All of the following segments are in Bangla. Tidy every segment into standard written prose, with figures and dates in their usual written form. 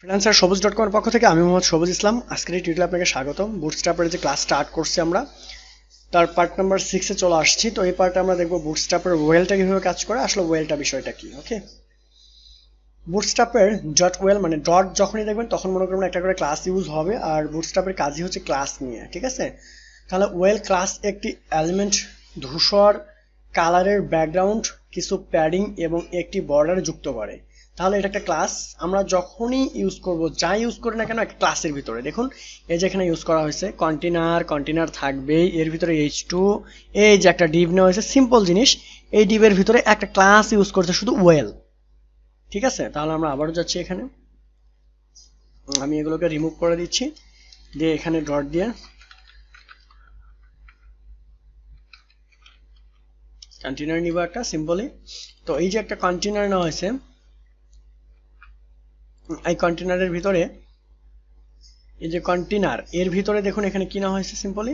ফ্রিল্যান্সার সবুজ.com এর পক্ষ থেকে আমি মোহাম্মদ সবুজ ইসলাম। আজকের এই টিউটোরিয়ালে আপনাকে স্বাগতম। বুটস্ট্র্যাপের যে ক্লাস স্টার্ট করছি আমরা, তার পার্ট নাম্বার 6 এ চলে আসছি। তো এই পার্টে আমরা দেখব বুটস্ট্র্যাপের ওয়েলটা কিভাবে কাজ করে, আসলে ওয়েলটা বিষয়টা কি। ওকে, বুটস্ট্র্যাপের ডট ওয়েল মানে ডট যখনই দেখবেন তখন মনে করবেন একটা করে ক্লাস ইউজ হবে, আর বুটস্ট্র্যাপের কাজই হচ্ছে ক্লাস নিয়ে, ঠিক আছে। তাহলে ওয়েল ক্লাস একটি এলিমেন্ট, ধূসর কালারের ব্যাকগ্রাউন্ড, কিছু প্যাডিং এবং একটি বর্ডার যুক্ত করে। তাহলে এটা একটা ক্লাস। আমরা যখনই ইউজ করব, যা ইউজ করি না কেন, একটা ক্লাসের ভিতরে দেখুন এই যে এখানে ইউজ করা হয়েছে কন্টেনার থাকবেই, এর ভিতরে h2, এই যে একটা ডিভ নেওয়া হয়েছে, সিম্পল জিনিস। এই ডিভের ভিতরে একটা ক্লাস ইউজ করছে শুধু ওয়েল, ঠিক আছে। তাহলে আমরা আবারও যাচ্ছি, এখানে আমি এগুলোকে রিমুভ করে দিচ্ছি, দিয়ে এখানে ডট দিয়ে কন্টেনার নিব একটা সিম্পলি। তো এই যে একটা কন্টেনার নেওয়া হয়েছে, এই কন্টেনারের ভিতরে, এই যে কন্টেনার এর ভিতরে দেখুন এখানে কি নেওয়া হয়েছে সিম্পলি।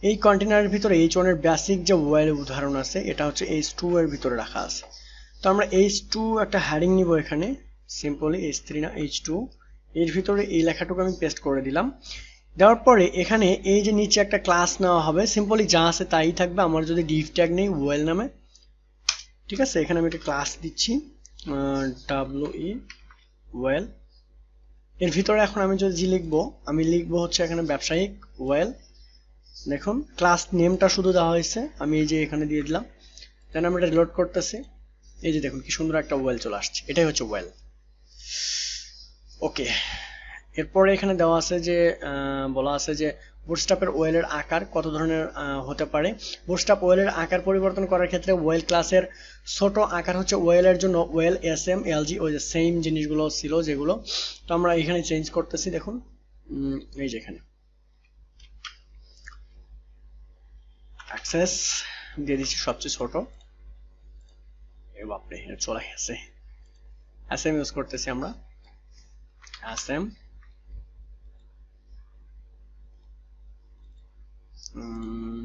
এই কন্টেনারের ভিতরে h1 এর বেসিক যে ওয়েল উদাহরণ আছে, এটা হচ্ছে h2 এর ভিতরে রাখা আছে। তো আমরা h2 একটা হেডিং নিব এখানে সিম্পলি, h3 না h2, এর ভিতরে এই লেখাটুকু আমি পেস্ট করে দিলাম। দেওয়ার পরে এখানে এই যে নিচে একটা ক্লাস নেওয়া হবে, সিম্পলি যা আছে তাই থাকবে। আমার যদি ডিভ ট্যাগ নেই ওয়েল নামে, ঠিক আছে। এখানে আমি একটা ক্লাস দিচ্ছি wi ওয়েল। এর ভিতরে এখন আমি যদি লিখবো, আমি লিখবো হচ্ছে এখানে ব্যবসায়িক ওয়েল। দেখুন ক্লাস নেমটা শুধু দেওয়া হয়েছে, আমি এই যে এখানে দিয়ে দিলাম। দেন আমরা এটা রিলোড করতেছি, এই যে দেখুন কি সুন্দর একটা ওয়েল চলে আসছে, এটাই হচ্ছে ওয়েল। ওকে, এরপরে এখানে দেওয়া আছে যে বলা আছে যে বুটস্ট্র্যাপের ওয়েলের আকার কত ধরনের হতে পারে। বুটস্ট্র্যাপ ওয়েলের আকার পরিবর্তন করার ক্ষেত্রে ওয়েল ক্লাসের ছোট আকার হচ্ছে ওয়েলের জন্য ওয়েল এসএম এলজি, ওই যে সেম জিনিসগুলো ছিল যেগুলো। তো আমরা এখানে চেঞ্জ করতেছি, দেখুন এই যে এখানে অ্যাক্সেস দিয়ে দিচ্ছি সবচেয়ে ছোট। এ বাপরে, চলে গেছে। এসএম ইউজ করতেছি আমরা, এসএম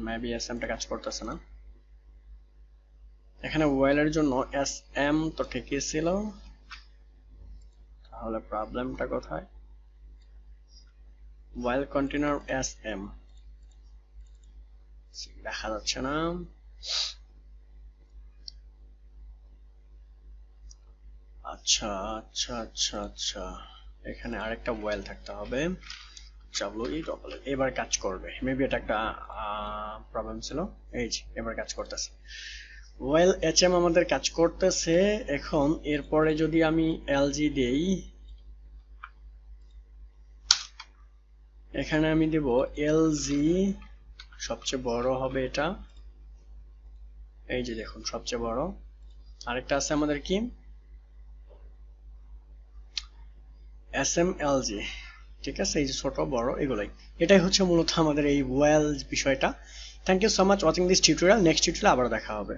মেবি এসএমটা কাজ করতেছে না। এখানে ওয়েলের জন্য এসএম তো ঠিকই ছিল, তাহলে প্রবলেমটা কোথায়? ওয়েল কন্টেনার এসএম দেখা যাচ্ছে না। আচ্ছা আচ্ছা আচ্ছা আচ্ছা, এখানে আরেকটা ওয়েল থাকতে হবে, এবার কাজ করবে। মেবি এটা একটা প্রবলেম ছিল। এই যে এবার কাজ করতেছে, ওয়েল এইচএম আমাদের কাজ করতেছে। এখন এরপরে যদি আমি এলজি দেই, এখানে আমি দেব এলজি, সবচেয়ে বড় হবে এটা, এই যে দেখুন সবচেয়ে বড়। আরেকটা আছে আমাদের কি, এসএমএলজি, ঠিক আছে। এই যে ছোট বড় এগুলাই, এটাই হচ্ছে মূলত আমাদের এই ওয়েল বিষয়টা। Thank you so much watching this tutorial. Next টিউটোরিয়ালে আবার দেখা হবে।